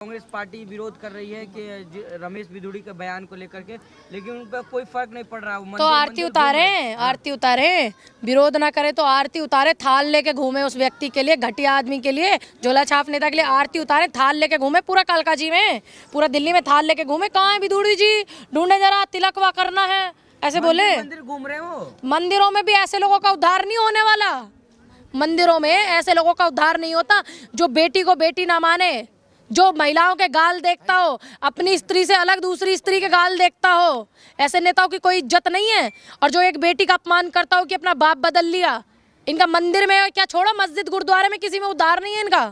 Congress party विरोध कर रही है कि रमेश बिधूड़ी के बयान को लेकर के, लेकिन उन पर कोई फर्क नहीं पड़ रहा। तो आरती उतारे, आरती उतारे, विरोध ना करे तो आरती उतारे, थाल लेके घूमे उस व्यक्ति के लिए, घटिया आदमी के लिए, झोला छाप नेता के लिए आरती उतारे, थाल लेके घूमे पूरा कालकाजी में, पूरा दिल्ली में थाल लेके घूमे। कहाँ है बिधूड़ी जी, ढूंढे जरा, तिलकवा करना है, ऐसे बोले। मंदिर घूम रहे हो, मंदिरों में भी ऐसे लोगों का उद्धार नहीं होने वाला। मंदिरों में ऐसे लोगों का उद्धार नहीं होता जो बेटी को बेटी ना माने, जो महिलाओं के गाल देखता हो, अपनी स्त्री से अलग दूसरी स्त्री के गाल देखता हो। ऐसे नेताओं की कोई इज्जत नहीं है। और जो एक बेटी का अपमान करता हो कि अपना बाप बदल लिया, इनका मंदिर में क्या छोड़ो, मस्जिद गुरुद्वारे में किसी में उद्धार नहीं है इनका।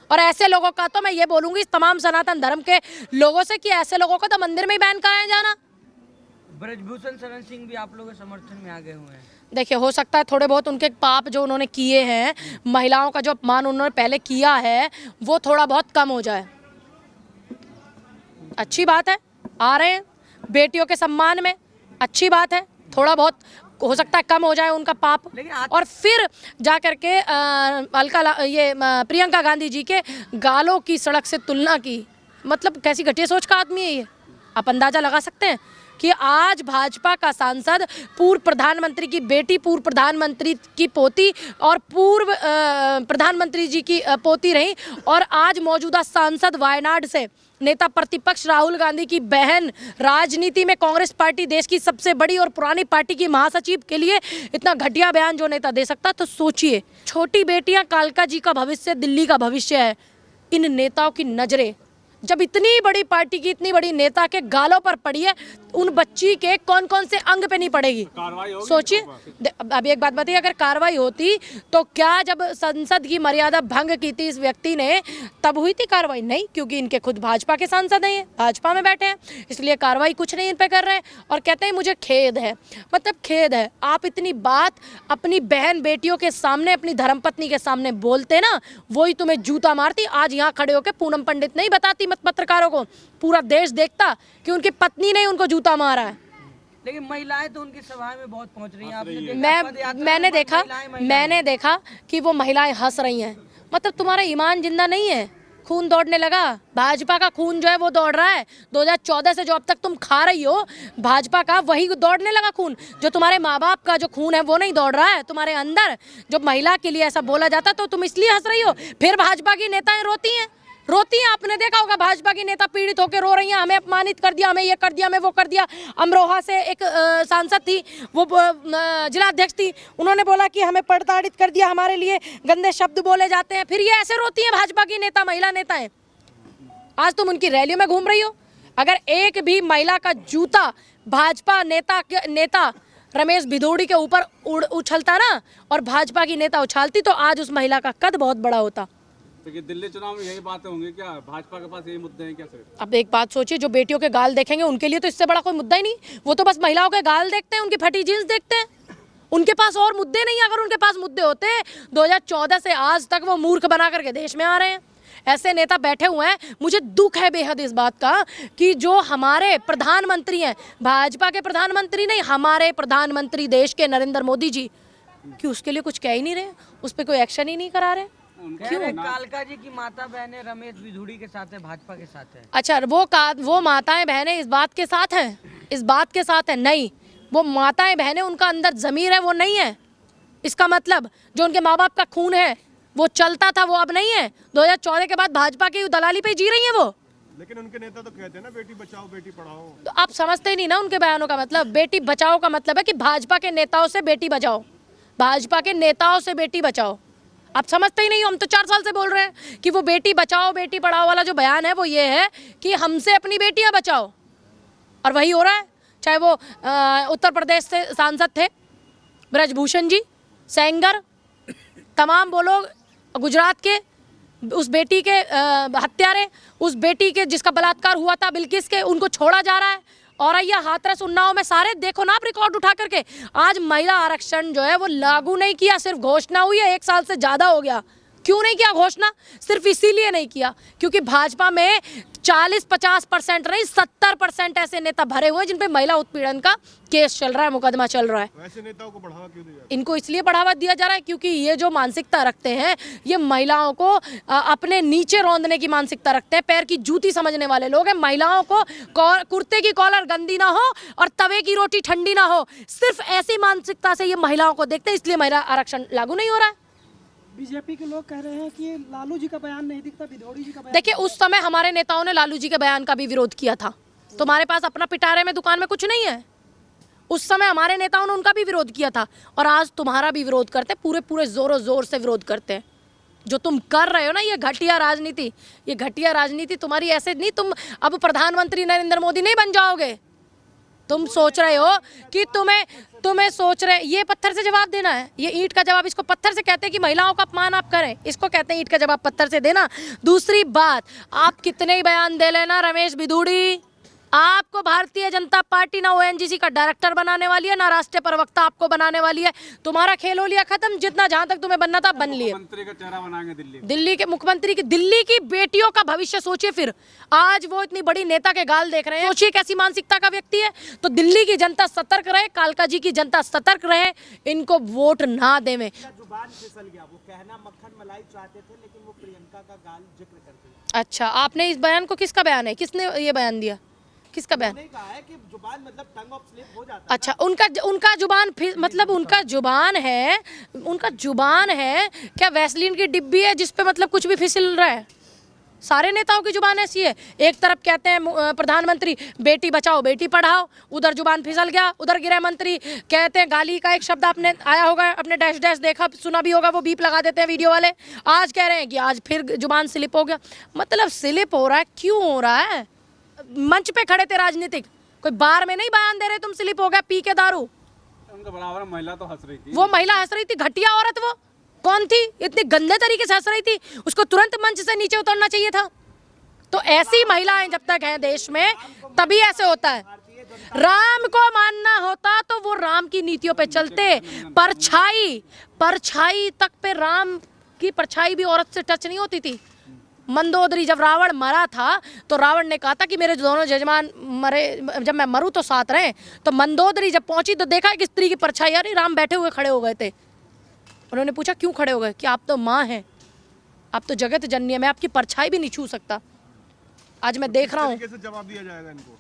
और ऐसे लोगों का तो मैं ये बोलूंगी इस तमाम सनातन धर्म के लोगों से कि ऐसे लोगों को तो मंदिर में ही बैन कराया जाना। ब्रजभूषण शरण सिंह भी आप लोगों के समर्थन में आ गए हुए हैं। देखिए, हो सकता है थोड़े बहुत उनके पाप जो उन्होंने किए हैं, महिलाओं का जो अपमान उन्होंने पहले किया है, वो थोड़ा बहुत कम हो जाए। अच्छी बात है, आ रहे हैं बेटियों के सम्मान में, अच्छी बात है। थोड़ा बहुत हो सकता है कम हो जाए उनका पाप, और फिर जा करके प्रियंका गांधी जी के गालों की सड़क से तुलना की। मतलब कैसी घटिया सोच का आदमी है ये। आप अंदाजा लगा सकते हैं कि आज भाजपा का सांसद पूर्व प्रधानमंत्री की बेटी, पूर्व प्रधानमंत्री की पोती और पूर्व प्रधानमंत्री जी की पोती रही, और आज मौजूदा सांसद वायनाड से नेता प्रतिपक्ष राहुल गांधी की बहन, राजनीति में कांग्रेस पार्टी देश की सबसे बड़ी और पुरानी पार्टी की महासचिव के लिए इतना घटिया बयान जो नेता दे सकता। तो सोचिए, छोटी बेटियां कालका जी का भविष्य, दिल्ली का भविष्य है। इन नेताओं की नजरें जब इतनी बड़ी पार्टी की, इतनी बड़ी नेता के गालों पर पड़ी है, उन बच्ची के कौन कौन से अंग पे नहीं पड़ेगी। सोचिए, अभी एक बात बताइए, अगर कार्रवाई होती तो क्या जब संसद की मर्यादा भंग की थी इस व्यक्ति ने, तब हुई थी कार्रवाई? नहीं, क्योंकि इनके खुद भाजपा के सांसद हैं, भाजपा में बैठे हैं, इसलिए कार्रवाई कुछ नहीं इन पे कर रहे हैं। और कहते हैं मुझे खेद है। मतलब खेद है, आप इतनी बात अपनी बहन बेटियों के सामने, अपनी धर्मपत्नी के सामने बोलते ना, वही तुम्हें जूता मारती। आज यहाँ खड़े होकर पूनम पंडित नहीं बताती पत्रकारों को, पूरा देश देखता कि उनकी पत्नी ने उनको जूता मारा है। लेकिन महिलाएं तो उनकी सभाएं में बहुत पहुंच रही हैं। आपने मैंने देखा कि वो महिलाएं हंस रही हैं। मतलब तुम्हारा ईमान जिंदा नहीं है, खून दौड़ने लगा। भाजपा का खून जो है वो दौड़ रहा है। 2014 से जो अब तक तुम खा रही हो भाजपा का, वही दौड़ने लगा खून। जो तुम्हारे माँ बाप का जो खून है वो नहीं दौड़ रहा है तुम्हारे अंदर। जो महिला के लिए ऐसा बोला जाता तो तुम इसलिए हंस रही हो। फिर भाजपा की नेताएं रोती हैं। आपने देखा होगा भाजपा की नेता पीड़ित होकर रो रही हैं, हमें अपमानित कर दिया, हमें ये कर दिया, हमें वो कर दिया। अमरोहा से एक सांसद थी, वो जिलाध्यक्ष थी, उन्होंने बोला कि हमें प्रताड़ित कर दिया, हमारे लिए गंदे शब्द बोले जाते हैं। फिर ये ऐसे रोती हैं भाजपा की नेता, महिला नेताएं। आज तुम उनकी रैलियों में घूम रही हो। अगर एक भी महिला का जूता भाजपा नेता रमेश बिधूड़ी के ऊपर उछलता ना, और भाजपा की नेता उछालती, तो आज उस महिला का कद बहुत बड़ा होता। दिल्ली चुनाव में यही बातें होंगी क्या? भाजपा के पास यही मुद्दे हैं क्या सिर्फ? अब एक बात सोचिए, जो बेटियों के गाल देखेंगे उनके लिए तो इससे बड़ा कोई मुद्दा ही नहीं। वो तो बस महिलाओं के गाल देखते हैं, उनकी फटी जींस देखते हैं, उनके पास और मुद्दे नहीं। अगर उनके पास मुद्दे होते 2014 से आज तक वो मूर्ख बना करके देश में आ रहे हैं। ऐसे नेता बैठे हुए हैं। मुझे दुख है बेहद इस बात का कि जो हमारे प्रधानमंत्री हैं, भाजपा के प्रधानमंत्री नहीं, हमारे प्रधानमंत्री देश के नरेंद्र मोदी जी, कि उसके लिए कुछ कह ही नहीं रहे, उस पर कोई एक्शन ही नहीं करा रहे। क्यों? कालका जी की माता बहनें रमेश बिधूड़ी के साथ है, भाजपा के साथ है। अच्छा, वो माताएं बहनें इस बात के साथ हैं, इस बात के साथ है? नहीं, वो माताएं बहनें, उनका अंदर जमीर है, वो नहीं है। इसका मतलब जो उनके माँ बाप का खून है वो चलता था, वो अब नहीं है। 2014 के बाद भाजपा की दलाली पे जी रही है वो। लेकिन उनके नेता तो कहते हैं ना, बेटी बचाओ बेटी पढ़ाओ। तो आप समझते ही नहीं ना उनके बयानों का मतलब। बेटी बचाओ का मतलब है कि भाजपा के नेताओं से बेटी बचाओ, भाजपा के नेताओं से बेटी बचाओ। आप समझते ही नहीं हो। हम तो 4 साल से बोल रहे हैं कि वो बेटी बचाओ बेटी पढ़ाओ वाला जो बयान है वो ये है कि हमसे अपनी बेटियां बचाओ, और वही हो रहा है। चाहे वो उत्तर प्रदेश से सांसद थे ब्रजभूषण जी, सेंगर, तमाम वो लोग, गुजरात के उस बेटी के हत्यारे, उस बेटी के जिसका बलात्कार हुआ था बिल्किस के, उनको छोड़ा जा रहा है। औरैया, हाथरस, उन्नाव में सारे देखो ना आप रिकॉर्ड उठा करके। आज महिला आरक्षण जो है वो लागू नहीं किया, सिर्फ घोषणा हुई है, 1 साल से ज़्यादा हो गया। क्यों नहीं किया घोषणा? सिर्फ इसीलिए नहीं किया क्योंकि भाजपा में 40-50% नहीं 70% ऐसे नेता भरे हुए हैं जिन पे महिला उत्पीड़न का केस चल रहा है, मुकदमा चल रहा है। वैसे नेताओं को बढ़ावा क्यों दिया? इनको इसलिए बढ़ावा दिया जा रहा है क्योंकि ये जो मानसिकता रखते हैं ये महिलाओं को अपने नीचे रौंदने की मानसिकता रखते हैं, पैर की जूती समझने वाले लोग हैं। महिलाओं को कुर्ते की कॉलर गंदी ना हो और तवे की रोटी ठंडी ना हो, सिर्फ ऐसी मानसिकता से ये महिलाओं को देखते हैं, इसलिए महिला आरक्षण लागू नहीं हो रहा है। बीजेपी के लोग कह रहे हैं कि लालू जी का बयान नहीं दिखता, विधौड़ी जी का बयान। देखिए, उस समय हमारे नेताओं ने लालू जी के बयान का भी विरोध किया था। तुम्हारे पास अपना पिटारे में दुकान में कुछ नहीं है। उस समय हमारे नेताओं ने उनका भी विरोध किया था और आज तुम्हारा भी विरोध करते, पूरे जोरों जोर से विरोध करते हैं। जो तुम कर रहे हो ना, ये घटिया राजनीति, ये घटिया राजनीति तुम्हारी ऐसे नहीं, तुम अब प्रधानमंत्री नरेंद्र मोदी नहीं बन जाओगे। तुम सोच रहे हो कि तुम्हें सोच रहे, ये पत्थर से जवाब देना है, ये ईंट का जवाब, इसको पत्थर से कहते हैं कि महिलाओं का अपमान आप करें, इसको कहते हैं ईंट का जवाब पत्थर से देना। दूसरी बात, आप कितने ही बयान दे लेना रमेश बिधूड़ी, आपको भारतीय जनता पार्टी ना ओएनजीसी का डायरेक्टर बनाने वाली है ना राष्ट्रीय प्रवक्ता आपको बनाने वाली है। तुम्हारा खेल हो लिया खत्म, जितना जहां तक तुम्हें बनना था बन लिए। मंत्री का चेहरा बनाएंगे दिल्ली के मुख्यमंत्री की, दिल्ली की बेटियों का भविष्य सोचिए। फिर आज वो इतनी बड़ी नेता के गाल देख रहे हैं, सोचिए कैसी मानसिकता का व्यक्ति है। तो दिल्ली की जनता सतर्क रहे, कालका जी की जनता सतर्क रहे, इनको वोट ना देवे। जुबान फिसल गया, वो कहना मक्खन मलाई चाहते थे लेकिन वो प्रियंका का गाल जिक्र कर दिया। अच्छा, आपने इस बयान को, किसका बयान है, किसने ये बयान दिया, किसका बयान? कहा है कि जुबान मतलब टंग ऑफ स्लिप हो जाता है। अच्छा, उनका जुबान मतलब उनका जुबान है क्या वैसलीन की डिब्बी है जिस पे मतलब कुछ भी फिसल रहा है? सारे नेताओं की जुबान ऐसी है। एक तरफ कहते हैं प्रधानमंत्री बेटी बचाओ बेटी पढ़ाओ, उधर जुबान फिसल गया। उधर गृह मंत्री कहते हैं, गाली का एक शब्द आपने आया होगा, अपने डैश डैश देखा सुना भी होगा, वो बीप लगा देते हैं वीडियो वाले। आज कह रहे हैं कि आज फिर जुबान स्लिप हो गया। मतलब स्लिप हो रहा है, क्यों हो रहा है? मंच पे खड़े थे राजनीतिक, कोई बार में नहीं बयान दे रहे तुम स्लिप हो गया पी के दारू। उनके बराबर महिला तो हंस रही थी। वो महिला हंस रही थी, घटिया औरत। वो कौन थी इतने गंदे तरीके से हंस रही थी? उसको तुरंत मंच से नीचे उतरना चाहिए था। तो ऐसी महिलाएं जब तक हैं देश में तभी ऐसे होता है। राम को मानना होता तो वो राम की नीतियों पे चलते। परछाई तक पे राम की परछाई भी औरत से टच नहीं होती थी। मंदोदरी जब रावण मरा था तो रावण ने कहा था कि मेरे दोनों जजमान मरे, जब मैं मरूं तो साथ रहें। तो मंदोदरी जब पहुंची तो देखा कि स्त्री की परछाई, यार राम बैठे हुए खड़े हो गए थे। उन्होंने पूछा क्यों खड़े हो गए? कि आप तो माँ हैं, आप तो जगत जननी है, मैं आपकी परछाई भी नहीं छू सकता। आज मैं देख रहा हूँ जवाब दिया जाएगा इनको,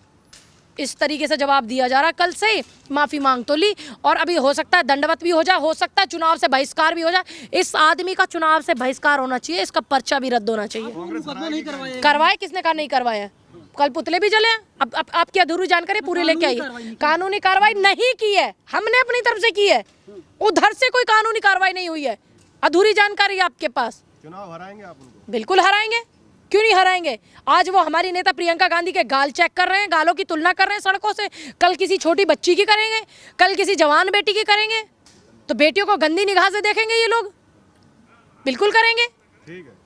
इस तरीके से जवाब दिया जा रहा है। कल से माफी मांग तो ली और अभी हो सकता है दंडवत भी हो जाए, हो सकता है चुनाव से बहिष्कार भी हो जाए। इस आदमी का चुनाव से बहिष्कार होना चाहिए, इसका पर्चा भी रद्द होना चाहिए। करवाए, किसने कहा नहीं करवाया? कल पुतले भी जले। अब आपकी अधूरी जानकारी पूरी लेके आई। कानूनी कार्रवाई नहीं की है, हमने अपनी तरफ से की है, उधर से कोई कानूनी कार्रवाई नहीं हुई है। अधूरी जानकारी आपके पास। चुनाव हराएंगे आप उनको? बिल्कुल हराएंगे, क्यों नहीं हराएंगे। आज वो हमारी नेता प्रियंका गांधी के गाल चेक कर रहे हैं, गालों की तुलना कर रहे हैं सड़कों से। कल किसी छोटी बच्ची की करेंगे, कल किसी जवान बेटी की करेंगे। तो बेटियों को गंदी निगाह से देखेंगे ये लोग, बिल्कुल करेंगे। ठीक है।